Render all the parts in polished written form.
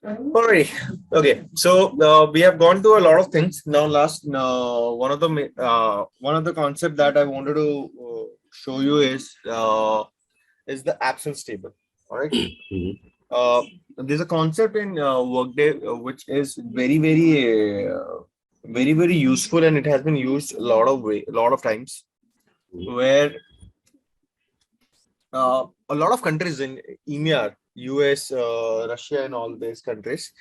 Alright. Okay. So we have gone to a lot of things. Now, last one of the concept that I wanted to show you is the absence table. All right. Uh, there's a concept in Workday which is very useful, and it has been used a lot of times, where a lot of countries in EMEA, US, Russia, and all these countries,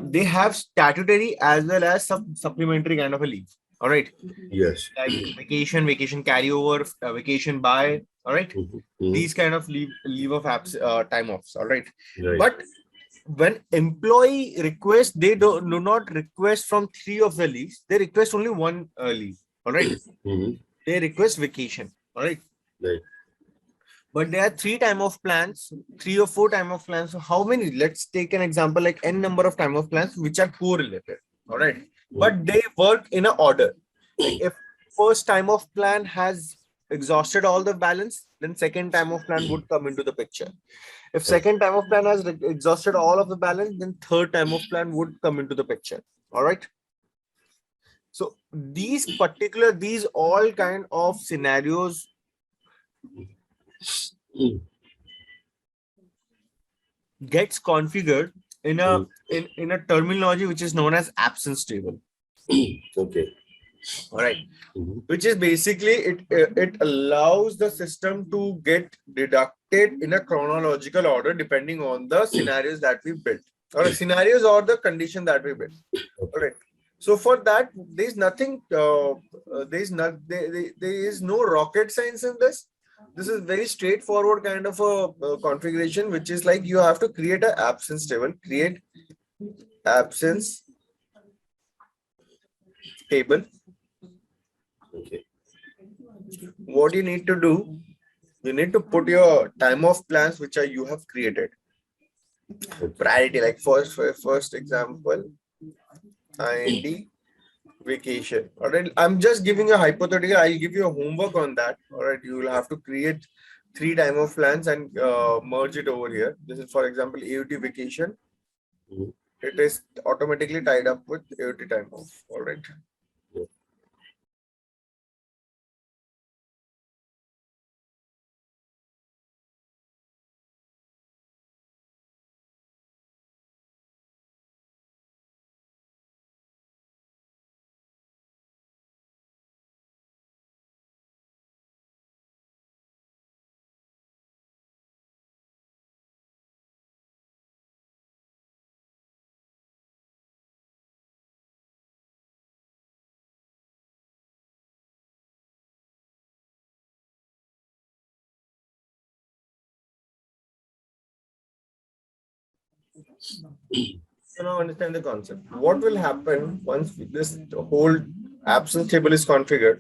they have statutory as well as some supplementary kind of a leave. All right. Yes. Like vacation carryover, vacation buy. All right. These kind of leave of time offs. All right. Right. But when employee requests, they do not request from three of the leaves. They request only one leave. All right. They request vacation. All right. Right. But there are three or four time of plans. So how many? Let's take an example like n number of time of plans which are correlated. All right. But they work in an order. Like if first time of plan has exhausted all the balance, then second time of plan would come into the picture. If second time of plan has exhausted all of the balance, then third time of plan would come into the picture. All right. So these all kind of scenarios gets configured in a terminology which is known as absence table. Okay. All right. Which is basically it allows the system to get deducted in a chronological order depending on the scenarios that we built, or scenarios or the condition that we built. All right. So for that, there's nothing. There is no rocket science in this. This is very straightforward kind of a configuration, which is like you have to create an absence table. Create absence table. Okay. What you need to do, you need to put your time of plans which are you have created. Priority, like first example, IND vacation. All right. I'm just giving a hypothetical. I'll give you a homework on that. All right. You will have to create 3 time of plans and merge it over here. This is, for example, AUT vacation. It is automatically tied up with AUT time off. All right. So now understand the concept. What will happen once this whole absence table is configured?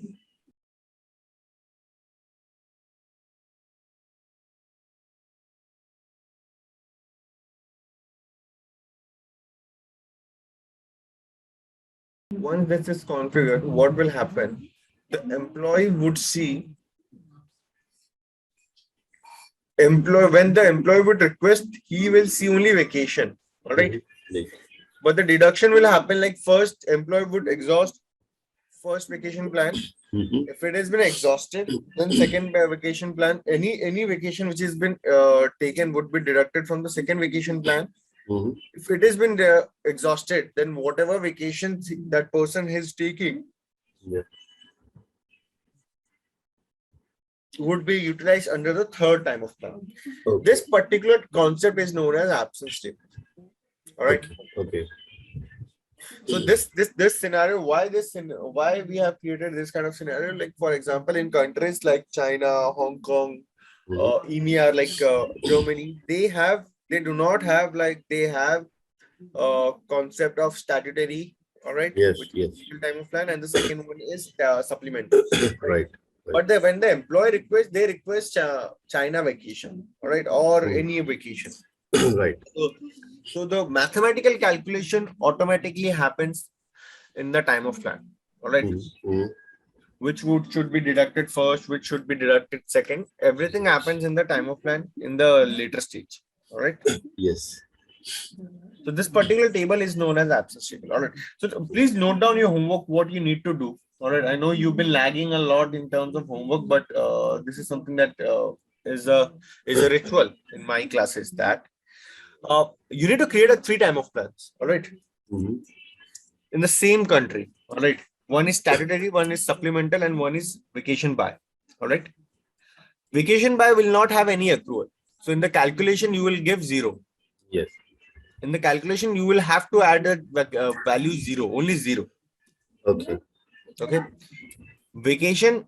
Once this is configured, what will happen? The employee would see when the employee would request, he will see only vacation. All right. But the deduction will happen like first employee would exhaust first vacation plan. If it has been exhausted, then second vacation plan, any vacation which has been taken would be deducted from the second vacation plan. If it has been exhausted, then whatever vacation that person is taking would be utilized under the third time of plan. Okay. This particular concept is known as absence table. All right. Okay. So this scenario, why we have created this kind of scenario? Like for example, in countries like China, Hong Kong, EMEA, like Germany, they have concept of statutory. All right. Yes. Which Yes. is time of plan, and the second one is supplementary. Right. But when the employee requests, they request China vacation, all right, or any vacation. Right. So the mathematical calculation automatically happens in the time of plan, all right. Which should be deducted first, which should be deducted second. Everything happens in the time of plan in the later stage, all right. Yes. So this particular table is known as absence table. All right. So please note down your homework, what you need to do. All right. I know you've been lagging a lot in terms of homework, but this is something that is a ritual in my classes that you need to create a 3 time of plans. All right. Mhm. In the same country. All right. One is statutory, one is supplemental, and one is vacation buy. All right. Vacation buy will not have any accrual. So in the calculation, you will give 0. Yes. In the calculation, you will have to add a value 0, only 0. Okay. Okay. Vacation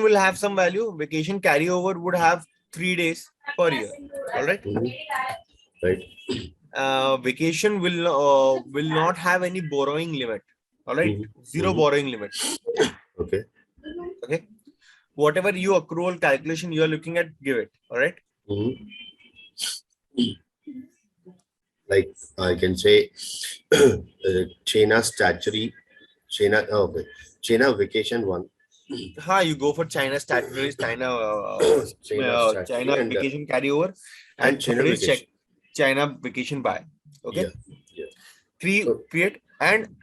will have some value. Vacation carryover would have 3 days per year. All right. Mhm. Right. Vacation will not have any borrowing limit. All right. Mhm. 0 Mhm. borrowing limit. Okay. Okay. Whatever you accrual calculation you are looking at, give it. All right. Mhm. Like I can say, China statutory, China. Oh, okay. China vacation one. You go for China statutory, China statutory China vacation carryover, and and China third is vacation. China vacation buy. Yeah. Okay. Yeah. Create So and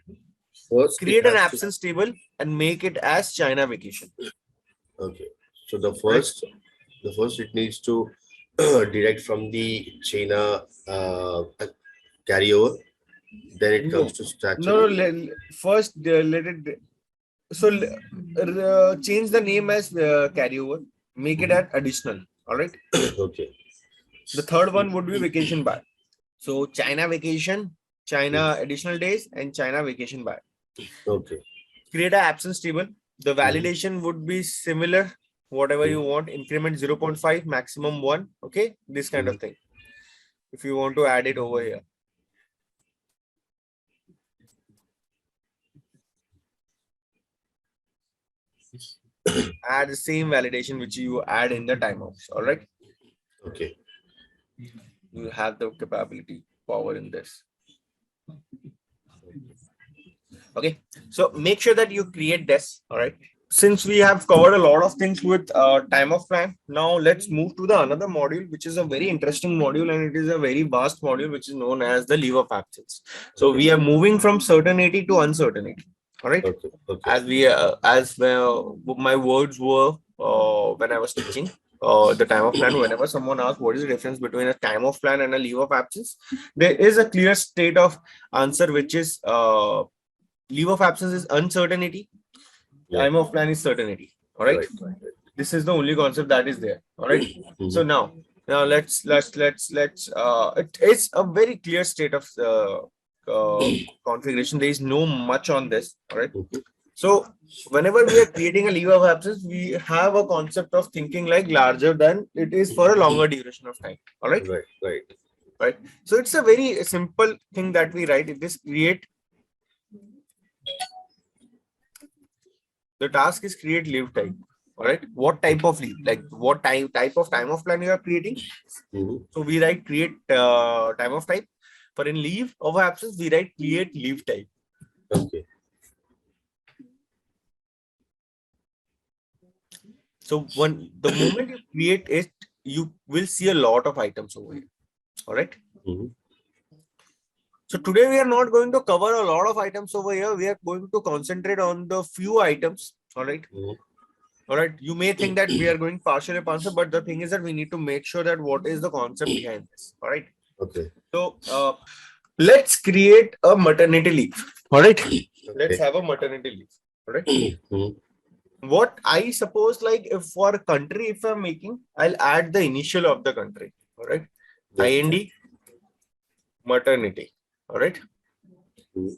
first it create an has to. absence table and make it as China vacation. Okay. So the Right. first it needs to direct from the China carryover. Then it comes No, to no. statutory. First, let it. So change the name as carryover. Make it Mhm. at additional. All right. Okay. The third one would be vacation buy. So China vacation, China additional days, and China vacation buy. Okay. Create an absence table. The Mhm. validation would be similar, whatever you want, increment 0.5, maximum 1. Okay, this kind Mhm. of thing. If you want to add it over here, add the same validation which you add in the timeouts. All right, Okay. you have the capability power in this. Okay, so make sure that you create this. All right. Since we have covered a lot of things with time of plan, now let's move to the another module, which is a very interesting module, and it is a very vast module, which is known as the leave of absence. So Okay. we are moving from certainty to uncertainty. All right. Okay. Okay. As my words were when I was teaching the time of plan, whenever someone asks what is the difference between a time of plan and a leave of absence, there is a clear state of answer, which is leave of absence is uncertainty, Yeah. time of plan is certainty. All right. Right. Right. This is the only concept that is there. All right. So Mhm. now let's it is a very clear state of configuration. There is no much on this. All right. Mhm. So whenever we are creating a leave of absence, we have a concept of thinking like larger than it is for a longer duration of time. All right. Right. Right. Right. So it's a very simple thing that we write. It is create. The task is create leave type. All right. What type of leave? Like what type of time of plan you are creating? Mhm. So we write create time of type. For in leave of absence, we write create leave type. Okay. So when the moment you create it, you will see a lot of items over here. All right. Mhm. So today we are not going to cover a lot of items over here. We are going to concentrate on the few items. All right. Mhm. All right. You may think that we are going partially answer, but the thing is that we need to make sure that what is the concept behind this. All right. Okay. So let's create a maternity leave. All right. Let's Okay. have a maternity leave. All right. Mhm. What I suppose, like if for a country, if I'm making, I'll add the initial of the country. All right. Yeah. IND maternity. All right. Mhm.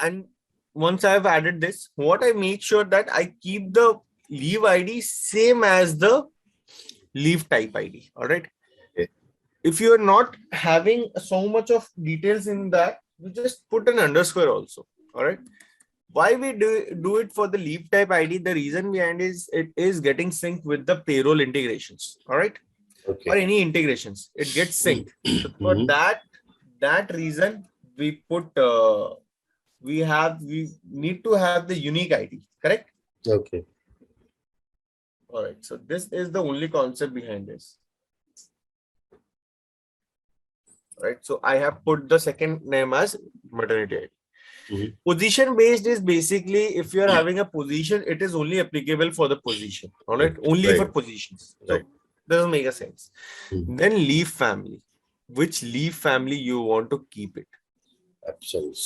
And once I've added this, what I make sure that I keep the leave ID same as the leave type ID. All right. Okay. If you are not having so much of details in that, you just put an underscore also. All right. Why we do it for the leave type ID? The reason behind is it is getting synced with the payroll integrations. All right. Or Okay. any integrations, it gets synced. So for Mhm. that reason, we put we need to have the unique ID, correct? Okay. All right. So this is the only concept behind this. Right. So I have put the second name as maternity ID. Mhm. Position based is basically if you are having a position, it is only applicable for the position. All right. Only for Right. positions. Right. So doesn't make a sense. Mhm. Then leave family. Which leave family you want to keep it? Absence.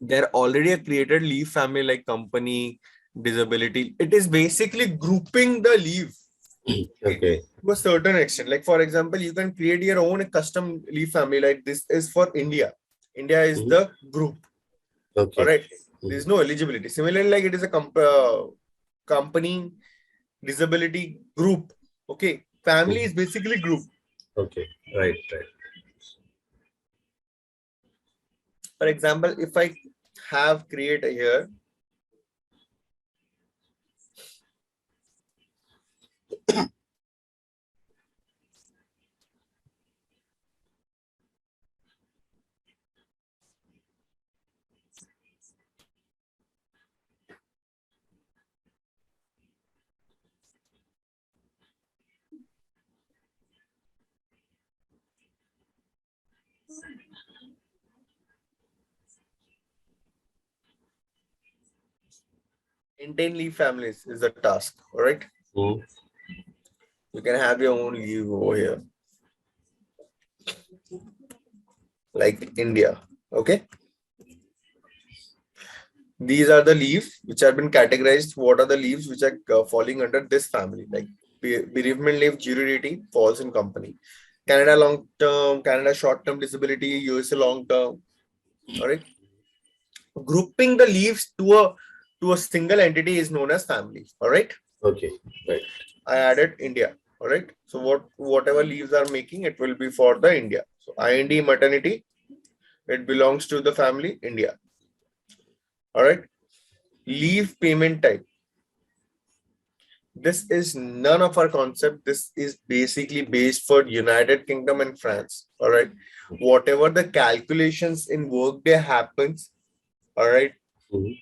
There already a created leave family like company, disability. It is basically grouping the leave. Okay. To a certain extent. Like for example, you can create your own custom leave family. Like this is for India. India is Mhm. the group. All Okay. right. There is no eligibility. Similarly, like it is a company disability group. Okay. Family is basically group. Okay. Right. Right. For example, if I have create here, maintain leave families is the task. All right. Mhm. You can have your own leave over here, like India. Okay. These are the leaves which have been categorized. What are the leaves which are falling under this family? Like bereavement leave, jury duty falls in company. Canada long term, Canada short term disability, USA long term. All right. Grouping the leaves to a single entity is known as family. All right. Okay. Right. I added India. All right. So whatever leaves are making, it will be for the India. So IND maternity, it belongs to the family India. All right. Leave payment type. This is none of our concept. This is basically based for United Kingdom and France. All right. Whatever the calculations in Workday happens, all right, Mhm.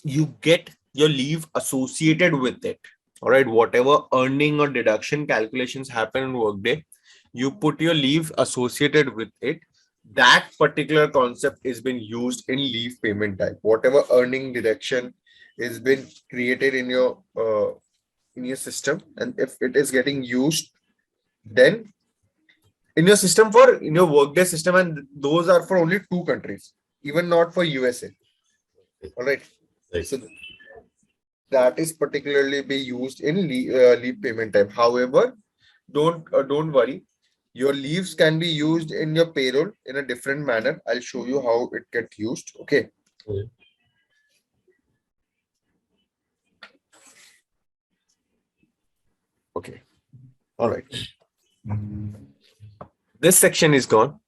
you get your leave associated with it. All right. Whatever earning or deduction calculations happen in Workday, you put your leave associated with it. That particular concept is been used in leave payment type. Whatever earning deduction is been created in your system, and if it is getting used, then in your system for in your Workday system, and those are for only two countries, even not for USA. All right. Right. So that is particularly be used in leave payment type. However, don't worry. Your leaves can be used in your payroll in a different manner. I'll show you how it gets used. Okay. Mhm. Okay. All right. This section is gone.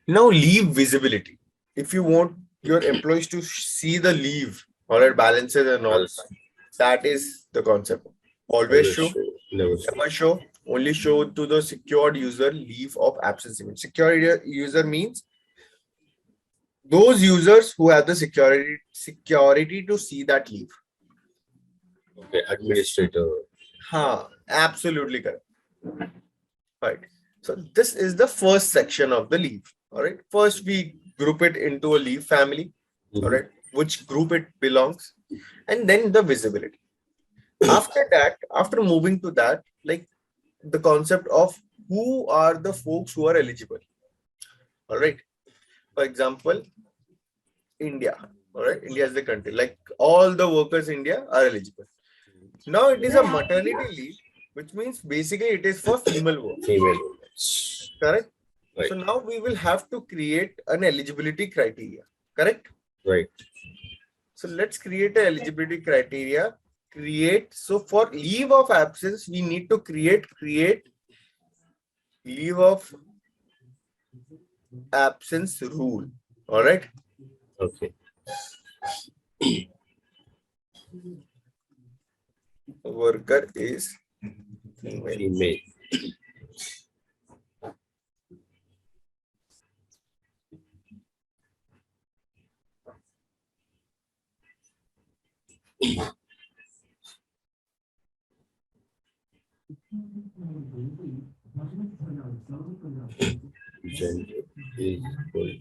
Now leave visibility. If you want your employees to see the leave, all right, balances and all, Balance. that is the concept. Always Always show, show. Never show. never show, only show to the secured user leave of absence event. Secured user means those users who have the security to see that leave. Okay. Administrator. Absolutely correct. Right. So this is the first section of the leave. All right. First, we group it into a leave family. All Mhm. right. Which group it belongs, and then the visibility. After that, after moving to that, like the concept of who are the folks who are eligible. All right. For example, India. All right. India is the country. Like all the workers in India are eligible. Now it is a maternity leave, which means basically it is for female workers. Female. Correct. Right. So now we will have to create an eligibility criteria. Correct. Right. So let's create a eligibility criteria. Create. So for leave of absence, we need to create leave of absence rule. All right. Okay. Worker is female. Female. Gender is equal.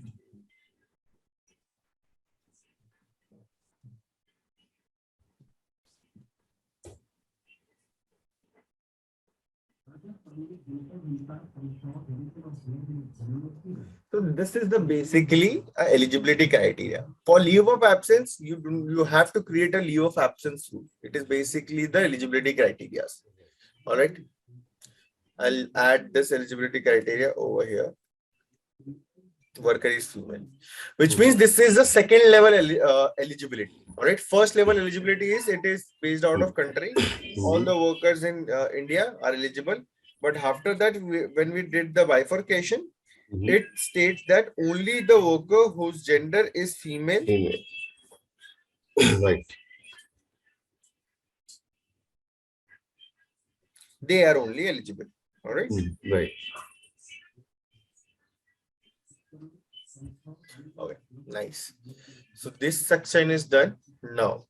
So this is the basically eligibility criteria. For leave of absence, you have to create a leave of absence rule. It is basically the eligibility criteria. All right. I'll add this eligibility criteria over here. Worker is female, which means this is the second level eligibility. All right. First level eligibility is it is based out of country. All the workers in India are eligible. But after that, when we did the bifurcation, it states that only the worker whose gender is female. Right. They are only eligible. All right. Right. Okay. Nice. So this section is done now.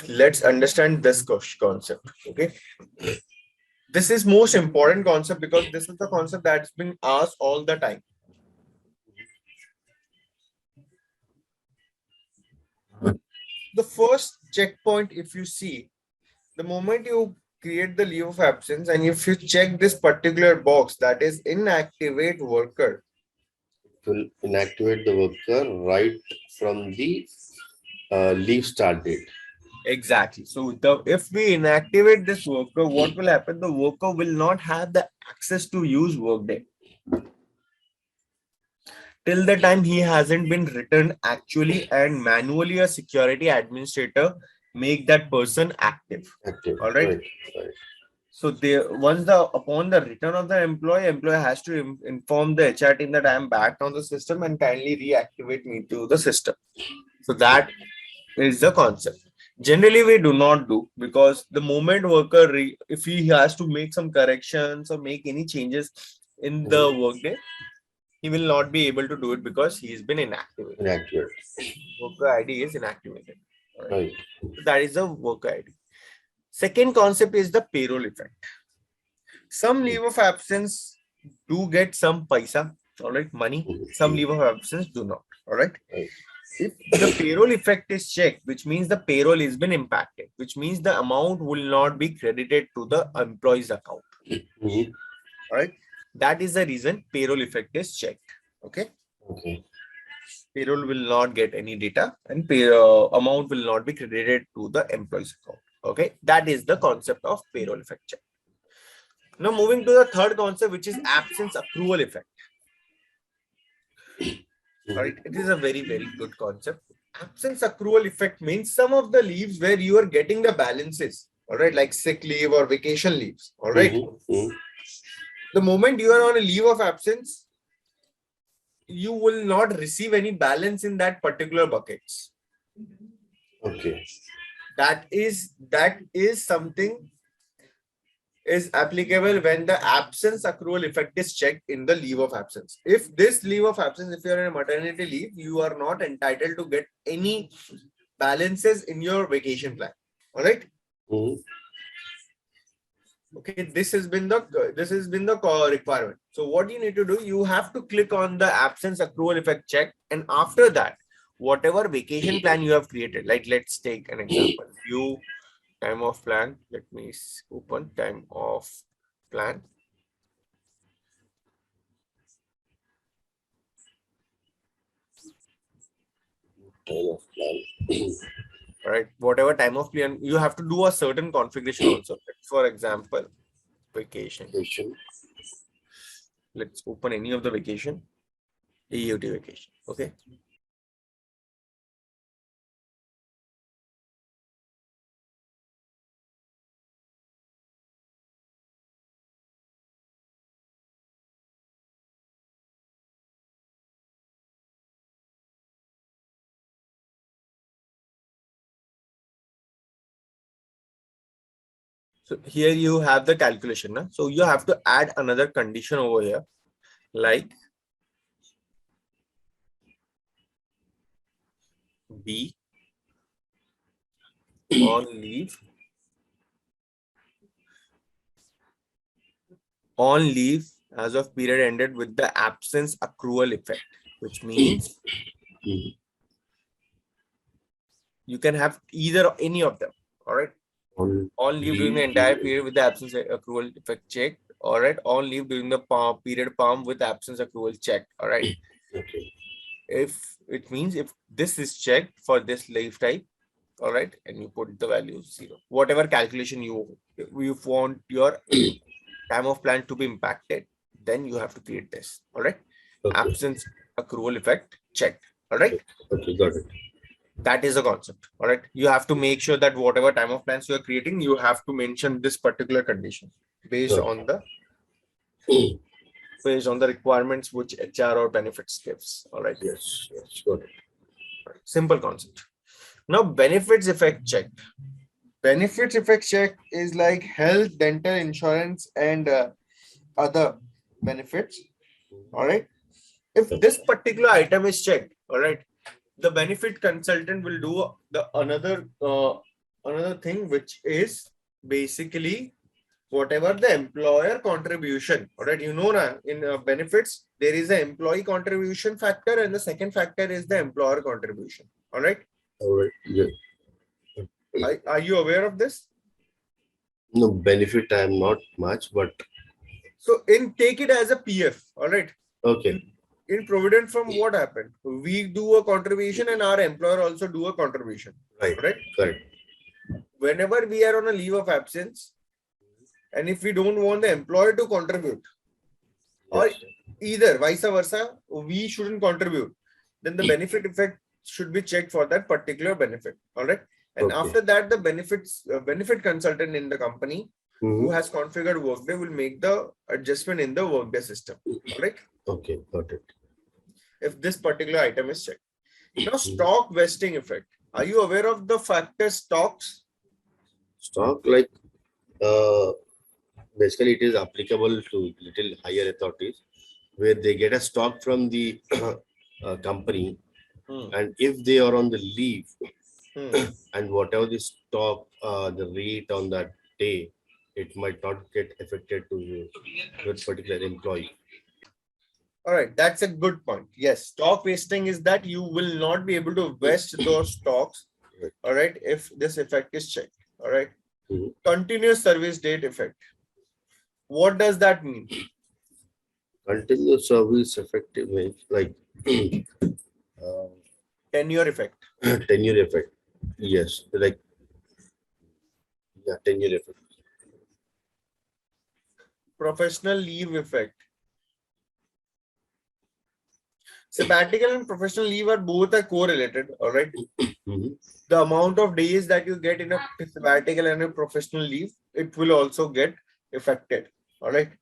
Let's understand this concept. Okay. This is most important concept because this is the concept that's been asked all the time. The first checkpoint, if you see, the moment you create the leave of absence and if you check this particular box that is inactivate worker, it will inactivate the worker right from the leave start date. Exactly. So if we inactivate this worker, what will happen? The worker will not have the access to use Workday till the time he hasn't been returned actually and manually a security administrator make that person active. All right. Right. So upon the return of the employee has to inform the HR team that I am back on the system and kindly reactivate me to the system. So that is the concept. Generally, we do not do because the moment worker, if he has to make some corrections or make any changes in the Workday, he will not be able to do it because he has been inactivated. Worker ID is inactivated. Right. So that is the worker ID. Second concept is the payroll effect. Some leave of absence do get some paisa, all right, money. Some leave of absence do not, all right. If the payroll effect is checked, which means the payroll has been impacted, which means the amount will not be credited to the employee's account. All right. That is the reason payroll effect is checked. Okay. Payroll will not get any data and amount will not be credited to the employee's account. Okay. That is the concept of payroll effect check. Now moving to the third concept, which is absence accrual effect. All right. It is a very, very good concept. Absence accrual effect means some of the leaves where you are getting the balances, all right, like sick leave or vacation leaves, all right. The moment you are on a leave of absence, you will not receive any balance in that particular buckets. Okay. That is something is applicable when the absence accrual effect is checked in the leave of absence. If this leave of absence, if you are in a maternity leave, you are not entitled to get any balances in your vacation plan. All right. Okay, this has been the requirement. So what you need to do, you have to click on the absence accrual effect check, and after that, whatever vacation plan you have created, like let's take an example. You time off plan. Let me open time off plan. Time off plan. All right. Whatever time off plan, you have to do a certain configuration also. For example, vacation. Let's open any of the vacation. EUT vacation. Okay. So here you have the calculation. Nah? So you have to add another condition over here, like be on leave as of period ended with the absence accrual effect, which means Mhm. you can have either or any of them. All right. On leave during the entire period with the absence accrual effect checked. All right. On leave during the period palm with absence accrual checked. All right. Okay. If it means if this is checked for this leave type, all right, and you put the value 0, whatever calculation you want your time of plan to be impacted, then you have to create this. All right. Okay. Absence accrual effect checked. All right. Okay. Got it. That is a concept. All right. You have to make sure that whatever time of plans you are creating, you have to mention this particular condition based Got on the it. requirements which HR or benefits gives. All right. Yes. Yes. Got it. Simple concept. Now benefits effect check. Benefits effect check is like health, dental insurance, and other benefits. All right. If this particular item is checked, all right, the benefit consultant will do another thing, which is basically whatever the employer contribution. All right, in benefits there is an employee contribution factor, and the second factor is the employer contribution. All right, All right. Yeah. are you aware of this? No benefit. I am not much, but So take it as a PF. All right. okay. In provident firm, what happened? We do a contribution and our employer also do a contribution. Right. Right. Correct. Whenever we are on a leave of absence, and if we don't want the employer to contribute, or Yes. either vice versa, we shouldn't contribute, then the benefit effect should be checked for that particular benefit. All right. And Okay. after that, the benefit consultant in the company who has configured Workday will make the adjustment in the Workday system. All right. Okay. Got it. If this particular item is checked. Now, stock vesting effect. Are you aware of the factor stocks? Stock like uh basically it is applicable to little higher authorities where they get a stock from the company, and if they are on the leave and whatever the stock the rate on that day, it might not get affected to that particular employee. All right, that's a good point. Yes, stock vesting is that you will not be able to vest those stocks. Right. All right, if this effect is checked. All right. Mhm. Continuous service date effect. What does that mean? Continuous service effective means like Tenure effect. tenure effect. Yes, like yeah, tenure effect. Professional leave effect. Sabbatical and professional leave are both are correlated. All right. Mhm. The amount of days that you get in a sabbatical and a professional leave, it will also get affected. All right.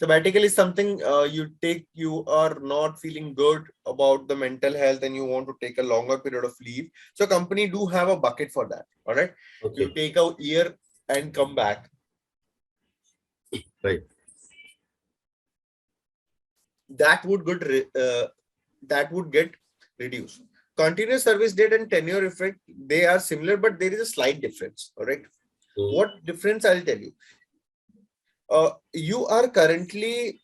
Sabbatical is something you take, you are not feeling good about the mental health and you want to take a longer period of leave. So company do have a bucket for that. All right. You Okay, take a year and come back. right. That would get reduced. Continuous service date and tenure effect, they are similar, but there is a slight difference. All right. Mhm. What difference? I'll tell you. You are currently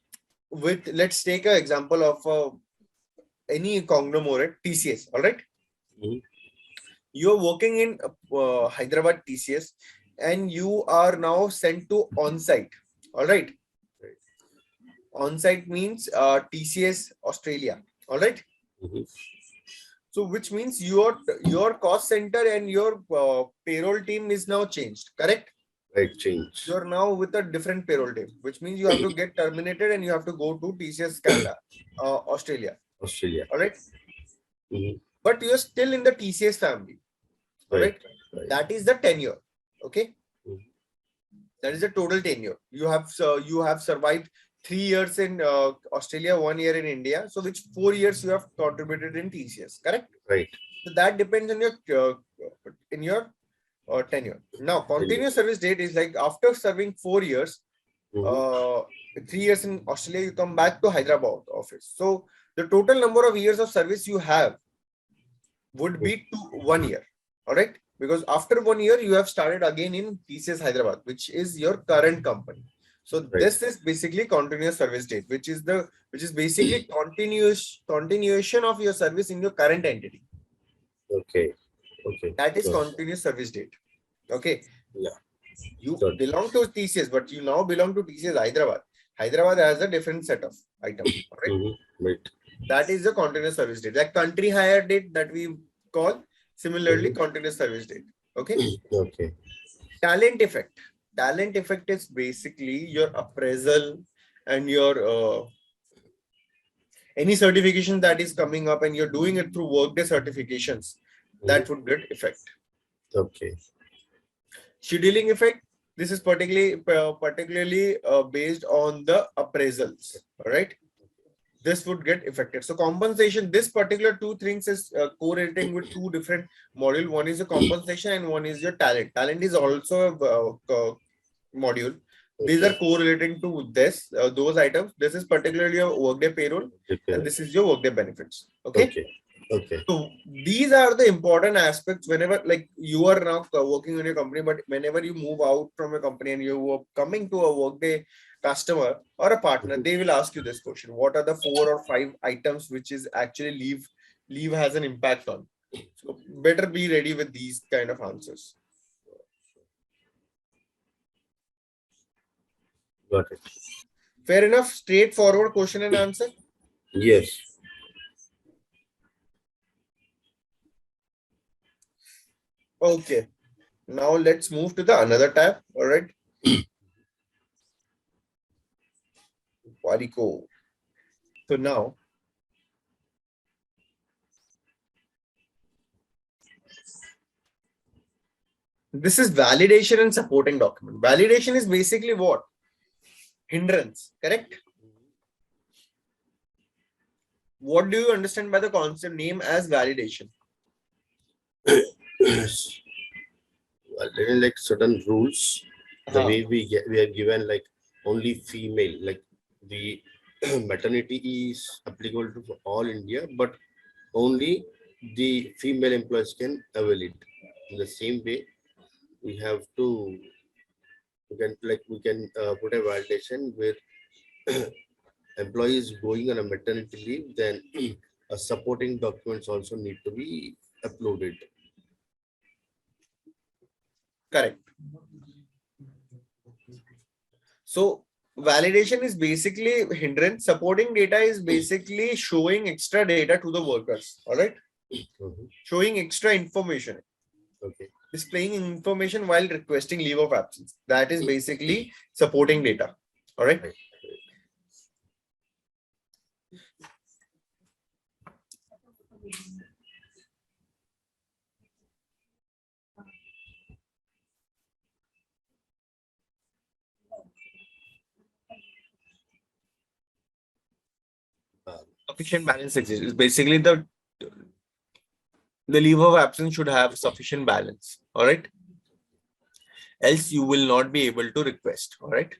with, let's take an example of any conglomerate, TCS. All right. Mhm. You're working in Hyderabad TCS and you are now sent to on-site. All right. On-site means TCS Australia. All right. Mhm. So which means your cost center and your payroll team is now changed. Correct. Right, change. You're now with a different payroll team, which means you have to get terminated and you have to go to TCS Canada, Australia. Australia. All right. Mhm. But you're still in the TCS family. All Right. right. Right. That is the tenure. Okay. Mhm. That is the total tenure. You have survived 3 years in Australia, 1 year in India. So which 4 years you have contributed in TCS. Correct. Right. So that depends on your tenure. Now, continuous service date is like after serving 4 years, Mhm. 3 years in Australia, you come back to Hyderabad office. So the total number of years of service you have would be 1 year. All right. Because after 1 year, you have started again in TCS Hyderabad, which is your current company. So Right. this is basically continuous service date, which is basically continuation of your service in your current entity. Okay. Okay. That is Got it. continuous service date. Okay. Yeah. You Got it. belong to TCS, but you now belong to TCS Hyderabad. Hyderabad has a different set of item. All right. Right. That is the continuous service date. Like country hire date that we call similarly continuous service date. Okay. Okay. Talent effect. Talent effect is basically your appraisal and your any certification that is coming up and you're doing it through Workday certifications. That would get effect. Okay. Scheduling effect. This is particularly based on the appraisals. All right. This would get affected. So compensation, this particular two things is correlating with two different module. One is the compensation and one is your talent. Talent is also a module. These are correlating to this, those items. This is particularly your Workday payroll and this is your Workday benefits. Okay. Okay. Okay. So these are the important aspects whenever like you are now working in your company, but whenever you move out from a company and you are coming to a Workday customer or a partner, they will ask you this question: what are the 4 or 5 items which is actually leave has an impact on? So better be ready with these kind of answers. Got it. Fair enough. Straightforward question and answer. Yes. Okay. Now let's move to the another tab. All right. Wariko. So now this is validation and supporting document. Validation is basically what? Hindrance, correct? What do you understand by the concept name as validation? Well, there is like certain rules. The way we are given like only female, like the maternity is applicable to all India, but only the female employees can avail it. In the same way, we have to we can put a validation where employees going on a maternity leave, then supporting documents also need to be uploaded. Correct. So validation is basically hindrance. Supporting data is basically showing extra data to the workers. All right. Showing extra information. Okay. Displaying information while requesting leave of absence. That is basically supporting data. All right. Sufficient balance exists. It's basically the leave of absence should have sufficient balance. All right. Else you will not be able to request. All right.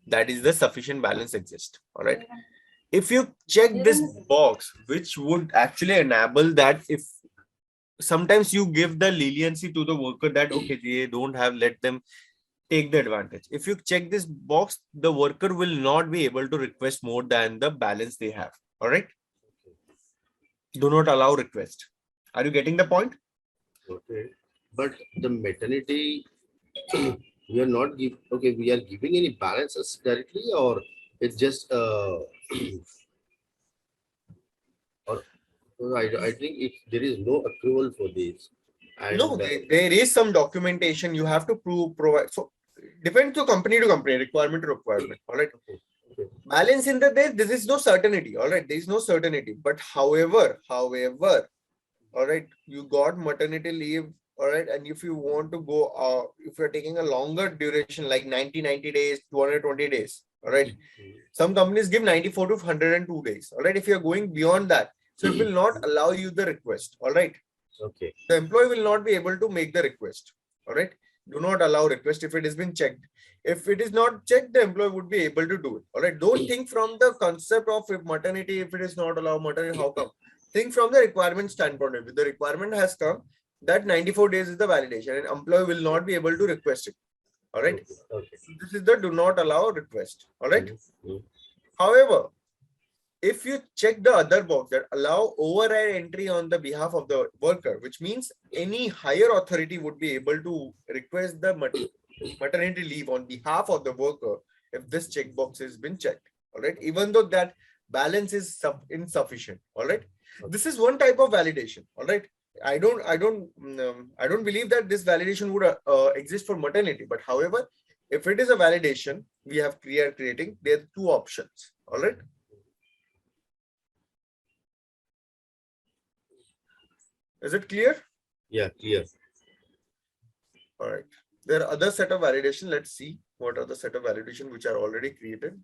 That is the sufficient balance exist. All right. If you check this box, which would actually enable that, if sometimes you give the leniency to the worker that okay, they don't have, let them take the advantage. If you check this box, the worker will not be able to request more than the balance they have. All right. Do not allow request. Are you getting the point? Okay. But the maternity, we are not give. Okay, we are giving any balances directly, or it's just or I think if there is no accrual for this, and No, there is some documentation you have to provide. So depends to company, requirement to requirement. All right. Okay. Balance in the day, there is no certainty. All right. There is no certainty. But however, all right, you got maternity leave. All right. And if you want to go, if you're taking a longer duration, like 90 days, 220 days. All right. Some companies give 94 to 102 days. All right. If you're going beyond that, so it will not allow you the request. All right. Okay. The employee will not be able to make the request. All right. Do not allow request if it has been checked. If it is not checked, the employee would be able to do it. All right. Don't think from the concept of if maternity, if it is not allowed maternity, how come? think from the requirement standpoint. If the requirement has come that 94 days is the validation and employee will not be able to request it. All right. Okay. So this is the do not allow request. All right. Mhm. However, if you check the other box that allow override entry on the behalf of the worker, which means any higher authority would be able to request the maternity leave on behalf of the worker if this checkbox has been checked. All right. Even though that balance is insufficient. All right. This is one type of validation. All right. I don't believe that this validation would exist for maternity. But however, if it is a validation, we have creating, there are two options. All right. Is it clear? Yeah, clear. All right. There are other set of validation. Let's see what are the set of validation which are already created.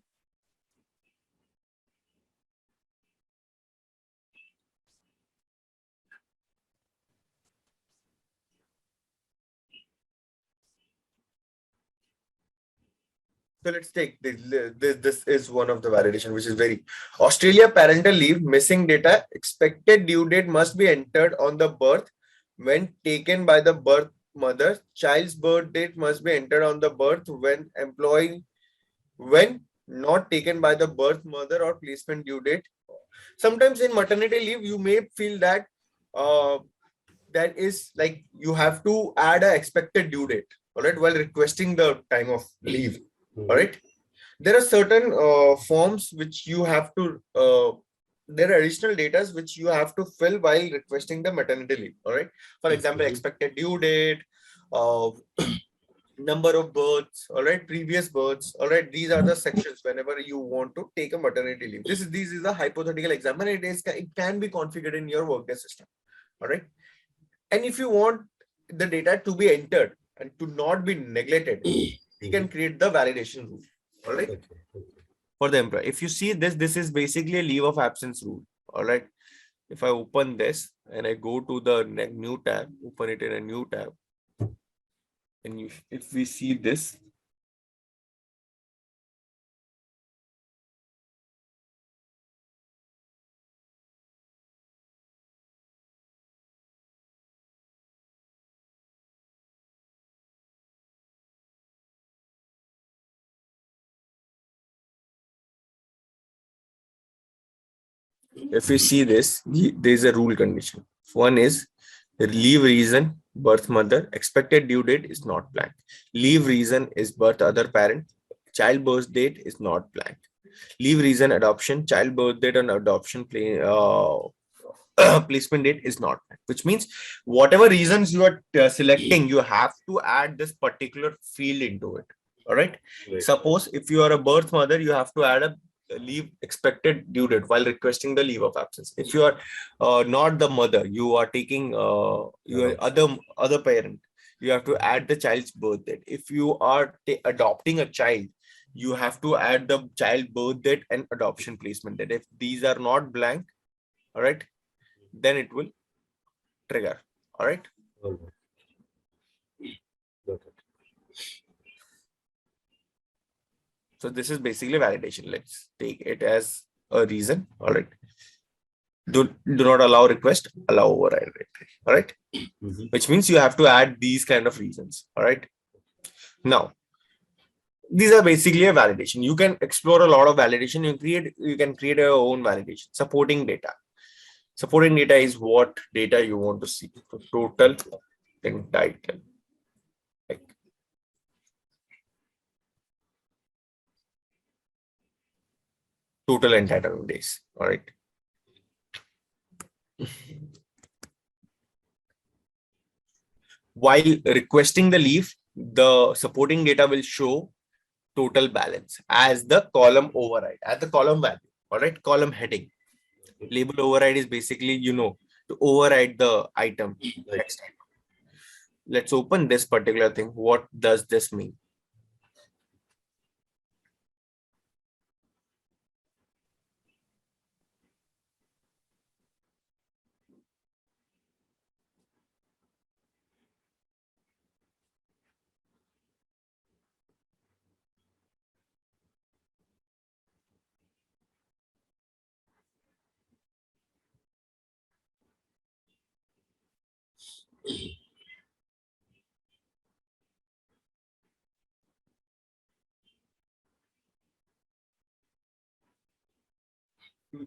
So let's take this. This is one of the validation, which is very Australia parental leave missing data. Expected due date must be entered on the birth when taken by the birth mother. Child's birth date must be entered on the birth when not taken by the birth mother or placement due date. Sometimes in maternity leave, you may feel that uh, that is like you have to add a expected due date, all right, while requesting the time of leave. All right. There are certain forms which you have to there are additional data which you have to fill while requesting the maternity leave. All right. For example, expected due date, uh, number of births, all right, previous births, all right. These are the sections whenever you want to take a maternity leave. This is a hypothetical example. It can be configured in your Workday system. All right. And if you want the data to be entered and to not be neglected, you can create the validation rule. All right. For the employee. If you see this, this is basically a leave of absence rule. All right. If I open this and I go to the new tab, open it in a new tab. And if we see this, if we see this, there is a rule condition. One is leave reason, birth mother, expected due date is not blank. Leave reason is birth other parent, child birth date is not blank. Leave reason adoption, child birth date and adoption placement date is not blank, which means whatever reasons you are selecting, you have to add this particular field into it. All right. Suppose if you are a birth mother, you have to add a leave expected due date while requesting the leave of absence. If you are not the mother, you are taking your other parent, you have to add the child's birth date. If you are adopting a child, you have to add the child birth date and adoption placement date. If these are not blank, all right, then it will trigger. All right. So this is basically validation. Let's take it as a reason. All right. Do not allow request, allow override. All right. Which means you have to add these kind of reasons. All right. Now, these are basically a validation. You can explore a lot of validation. You can create your own validation. Supporting data. Supporting data is what data you want to see. So total entitled. Like total entitlement days. All right. While requesting the leave, the supporting data will show total balance as the column override, as the column value. All right, column heading. Label override is basically, to override the item. Next time. Let's open this particular thing. What does this mean?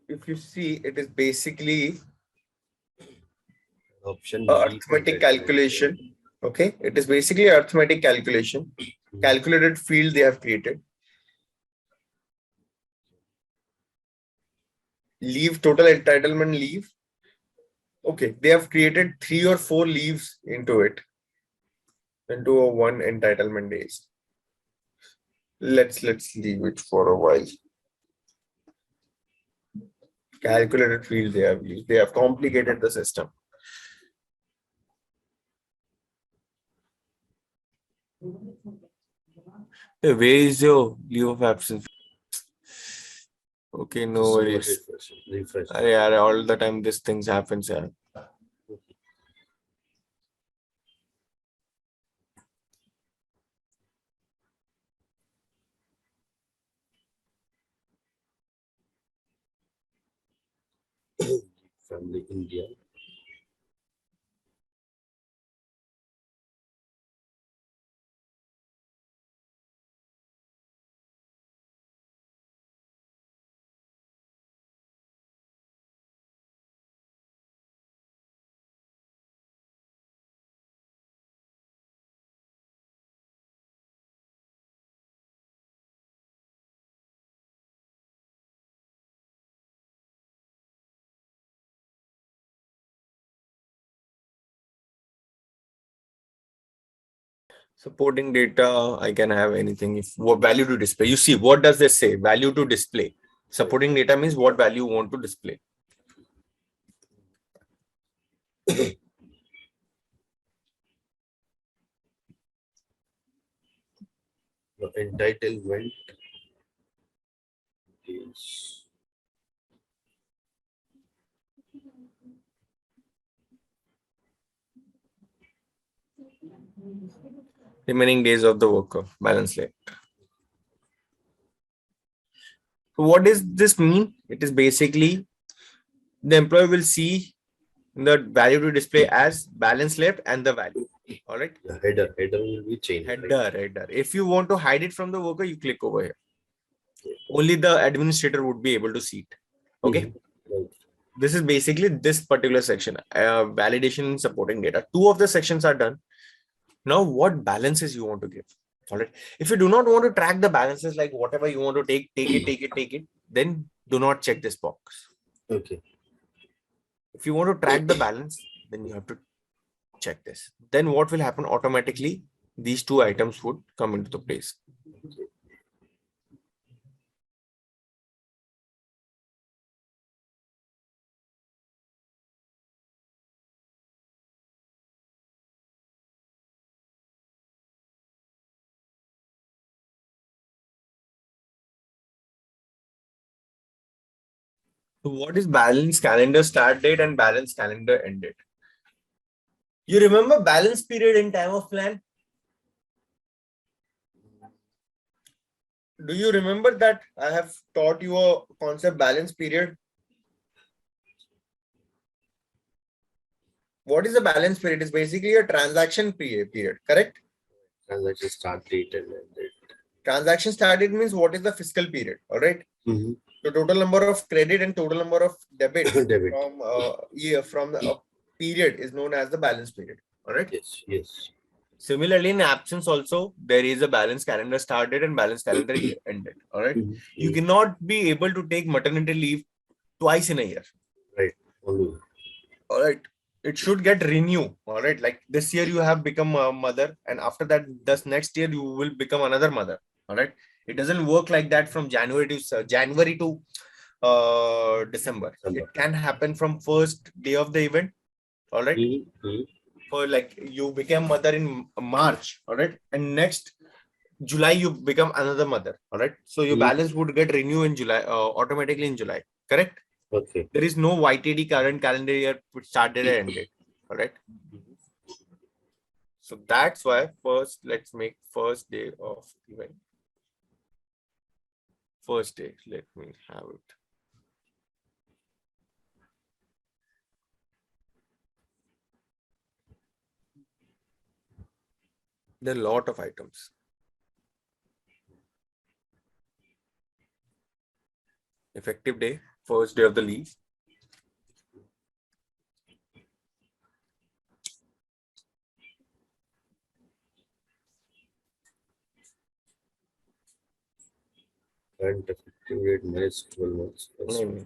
If you see, it is basically Option a B. arithmetic calculation. Okay, it is basically arithmetic calculation. Calculated field they have created. Leave, total entitlement leave. Okay, they have created 3 or 4 leaves into it, into a one entitlement days. Let's leave it for a while. Calculated field they have used. They have complicated the system. Hey, where is your leave of absence? Okay, no worries. Refresh. Arey, all the time these things happens. Yeah. Family India. Supporting data, I can have anything. If what value to display, you see, what does this say? Value to display. Supporting data means what value you want to display. Entitlement is Remaining days of the worker, balance left. So what does this mean? It is basically the employee will see the value to display as balance left and the value. All right. the header. Header will be changed. Header. If you want to hide it from the worker, you click over here. Only the administrator would be able to see it. Okay. Right. This is basically this particular section, validation and supporting data. 2 of the sections are done. Now, what balances you want to give? All right. If you do not want to track the balances, like whatever you want to take it, then do not check this box. Okay. If you want to track the balance, then you have to check this. Then what will happen automatically? These 2 items would come into the place. So what is balance calendar start date and balance calendar end date? You remember balance period in time of plan? Do you remember that I have taught you a concept balance period? What is the balance period? It's basically a transaction period, correct? Transaction start date and end date. Transaction start date means what is the fiscal period, all right? The total number of credit and total number of debit, Debit. from the period is known as the balance period, all right? Yes. Yes. Similarly, in absence also, there is a balance calendar start date and balance calendar end date, all right? You cannot be able to take maternity leave twice in a year. Right. Only. All right. It should get renewed. All right. Like this year you have become a mother, and after that, this next year you will become another mother. All right. It doesn't work like that from January to December. It can happen from first day of the event. All right. For like you became mother in March. All right. And next July you become another mother. All right. So your balance would get renewed in July, automatically in July. Correct. Okay. There is no YTD current calendar year which started and ended. All right. So that's why first let's make first day of event. First day. Let me have it. There are a lot of items. Effective day, first day of the leave. And effective date minus 12 months. नहीं, नहीं.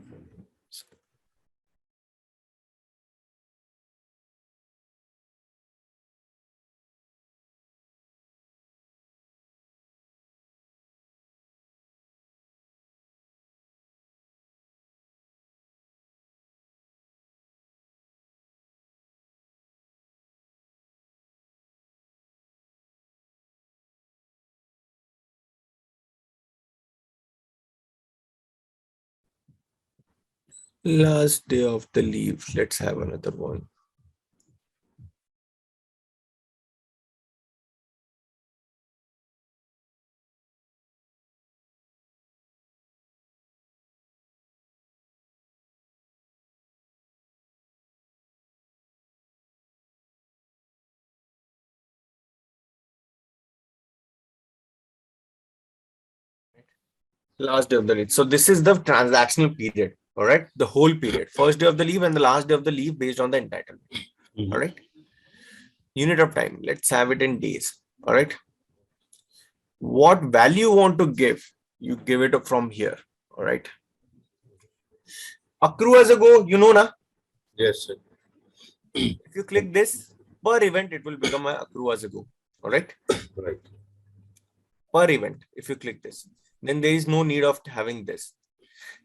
Last day of the leave. Let's have another one. Last day of the leave. So this is the transactional period. All right. The whole period. First day of the leave and the last day of the leave based on the entitlement. All right. Unit of time. Let's have it in days. All right. What value you want to give, you give it from here. All right. Accrue as a go, you know, na? Yes, sir. If you click this per event, it will become a accrue as a go. All right. Right. Per event. If you click this, then there is no need of having this.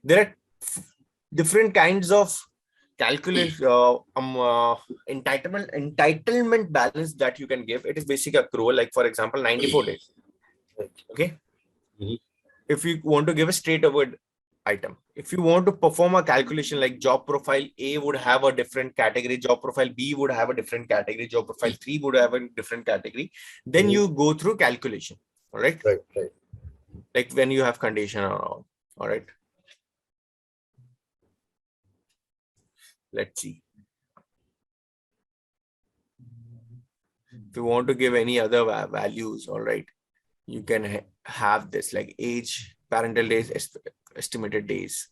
There are different kinds of calculation, entitlement balance that you can give. It is basic accrual, like for example, 94 days. Okay. If you want to give a straightforward item, if you want to perform a calculation like job profile A would have a different category, job profile B would have a different category, job profile 3 would have a different category, then you go through calculation. All right. Right. Right. Like when you have condition or all. All right. Let's see. If you want to give any other values, all right, you can have this like age, parental days, estimated days.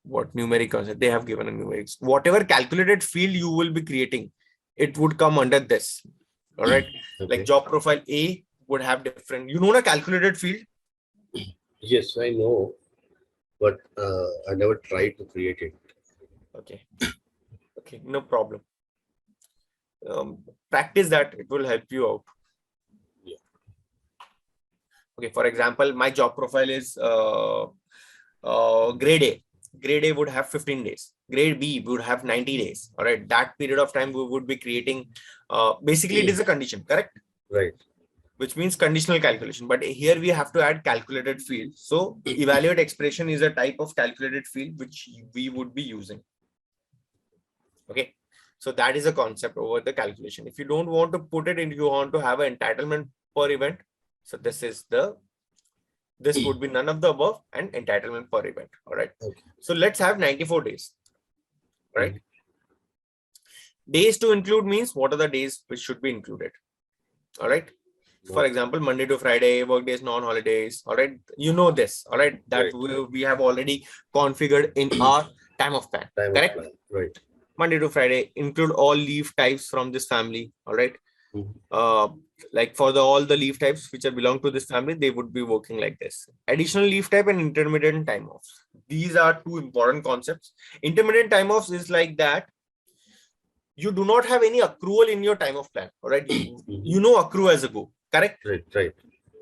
What numeric concept they have given a numerics. Whatever calculated field you will be creating, it would come under this. All right. Okay. Like job profile A would have different, you know, a calculated field. Yes, I know, but I never tried to create it. Okay. Okay, no problem. Practice that, it will help you out. Yeah. Okay, for example, my job profile is grade A. Grade A would have 15 days. Grade B would have 90 days. All right, that period of time we would be creating. Basically, it is a condition, correct? Right. Which means conditional calculation. But here we have to add calculated field. So evaluate expression is a type of calculated field which we would be using. Okay. So that is a concept over the calculation. If you don't want to put it in, you want to have an entitlement per event. So this is this would be none of the above and entitlement per event. All right. Okay. So let's have 94 days. Right. Days to include means what are the days which should be included. All right. For example, Monday to Friday, work days, non-holidays. All right. You know this. All right. That we have already configured in our time of plan. Correct. Right. Monday to Friday, include all leave types from this family. All right. Like for all the leave types which are belong to this family, they would be working like this. Additional leave type and intermittent time offs. These are two important concepts. Intermittent time offs is like that. You do not have any accrual in your time of plan. All right. You know, accrue as a go. Correct. Right. Right.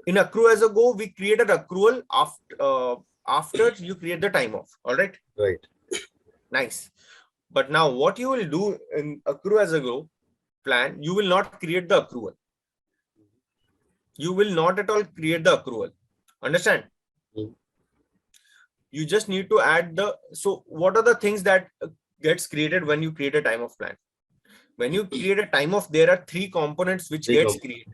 In accrue as a go, we created accrual after you create the time off. All right. Right. Nice. But now what you will do in accrue as a go plan, you will not create the accrual. You will not at all create the accrual. Understand? You just need to add the, so what are the things that gets created when you create a time of plan? When you create a time off, there are three components which gets created.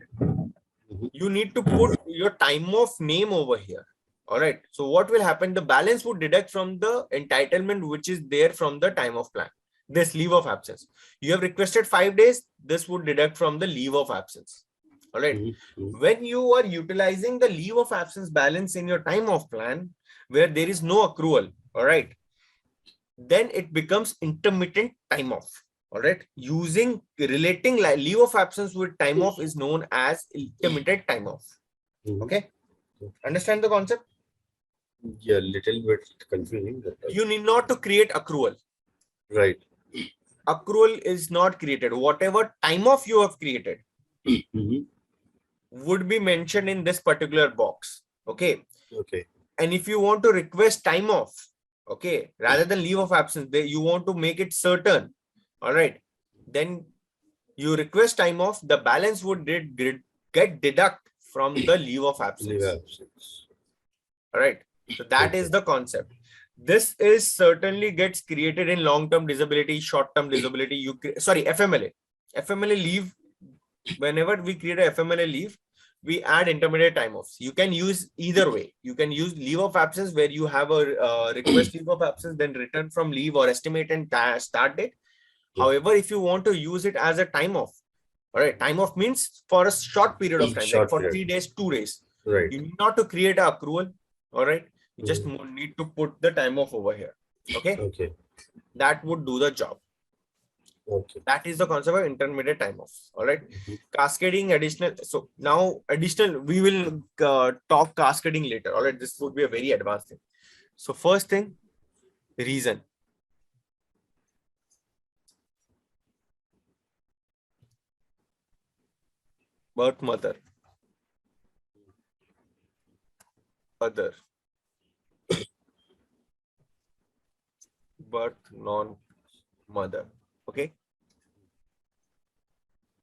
You need to put your time off name over here. All right. So what will happen? The balance would deduct from the entitlement, which is there from the time of plan. This leave of absence. You have requested 5 days. This would deduct from the leave of absence. All right. Mhm. When you are utilizing the leave of absence balance in your time off plan, where there is no accrual, all right, then it becomes intermittent time off. All right. Using relating leave of absence with time off is known as intermittent time off. Mhm. Okay. Understand the concept? Yeah, little bit confusing. But, You need not to create accrual. right. Accrual is not created. Whatever time off you have created Mhm. would be mentioned in this particular box. Okay. Okay. And if you want to request time off, okay, rather than leave of absence, you want to make it certain. All right. Then you request time off, the balance would get deduct from the leave of absence. Leave absence. All right. So that is the concept. This is certainly gets created in long-term disability, short-term disability. FMLA. FMLA leave. Whenever we create a FMLA leave, we add intermediate time offs. You can use either way. You can use leave of absence where you have a request leave of absence, then return from leave or estimate and start date. However, if you want to use it as a time off, all right, time off means for a short period of time, like Short for period. 3 days, 2 days. Right. You need not to create an accrual. All right. You just need to put the time off over here. Okay. Okay. That would do the job. Okay. That is the concept of intermediate time off. All right. Mhm. Cascading additional. So now additional, we will talk cascading later. All right. This would be a very advanced thing. So first thing, reason. Birth mother. Other. Birth non-mother. Okay.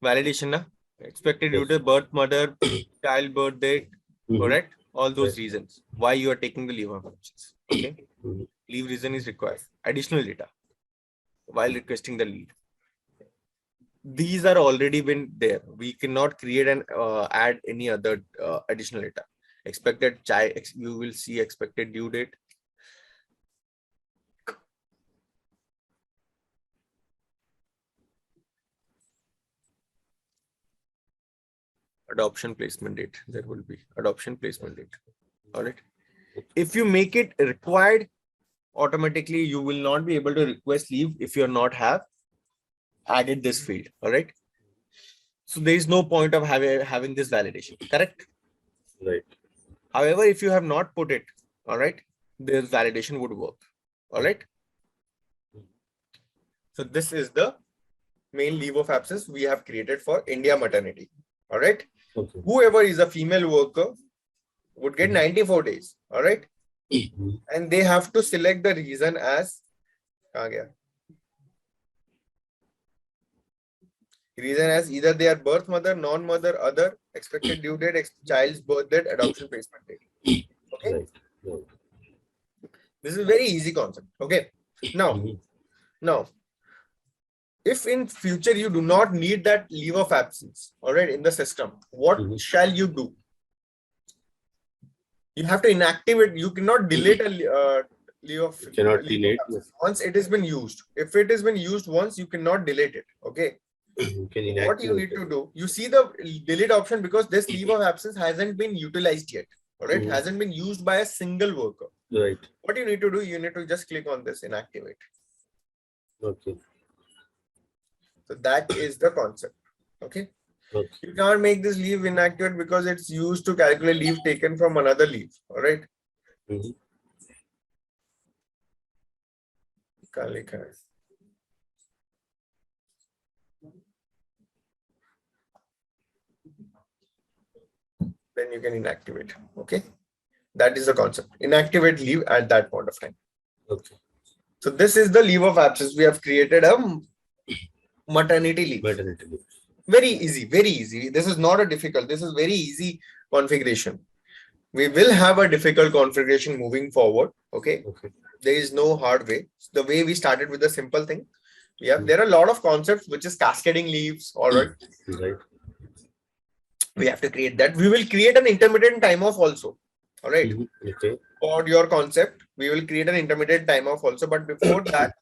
Validation na? Expected due to birth mother, child birth date, correct? All those reasons why you are taking the leave of absence. Okay. Leave reason is required. Additional data while requesting the leave. These are already been there. We cannot create and add any other additional data. Expected child, you will see expected due date. Adoption placement date. There will be adoption placement date. All right. If you make it required, automatically you will not be able to request leave if you're not have added this field. All right. So there is no point of having this validation. Correct. Right. However, if you have not put it, all right, this validation would work. All right. So this is the main leave of absence we have created for India maternity. All right. Okay. Whoever is a female worker would get 94 days. All right. And they have to select the reason as reason as either they are birth mother, non-mother, other, expected due date, child's birth date, adoption placement date. Okay. Right. Right. This is a very easy concept. Okay. Now, if in future you do not need that leave of absence, all right, in the system, what shall you do? You have to inactivate. You cannot delete a leave of. You cannot delete once it has been used. If it has been used once, you cannot delete it. Okay. You can inactivate. What you need to do, you see the delete option because this leave of absence hasn't been utilized yet. All right, hasn't been used by a single worker. Right. What you need to do, you need to just click on this inactivate. Okay. So that is the concept. Okay. Okay. You can't make this leave inactivate because it's used to calculate leave taken from another leave. All right. Then you can inactivate. Okay. That is the concept. Inactivate leave at that point of time. Okay. So this is the leave of absence. We have created a maternity leave. Maternity leave. Very easy, very easy. This is not a difficult. This is very easy configuration. We will have a difficult configuration moving forward. Okay. Okay. There is no hard way. The way we started with the simple thing. Yeah. There are a lot of concepts which is cascading leaves. All right. Right. We have to create that. We will create an intermittent time off also. All right. Okay. For your concept, we will create an intermittent time off also. But before that,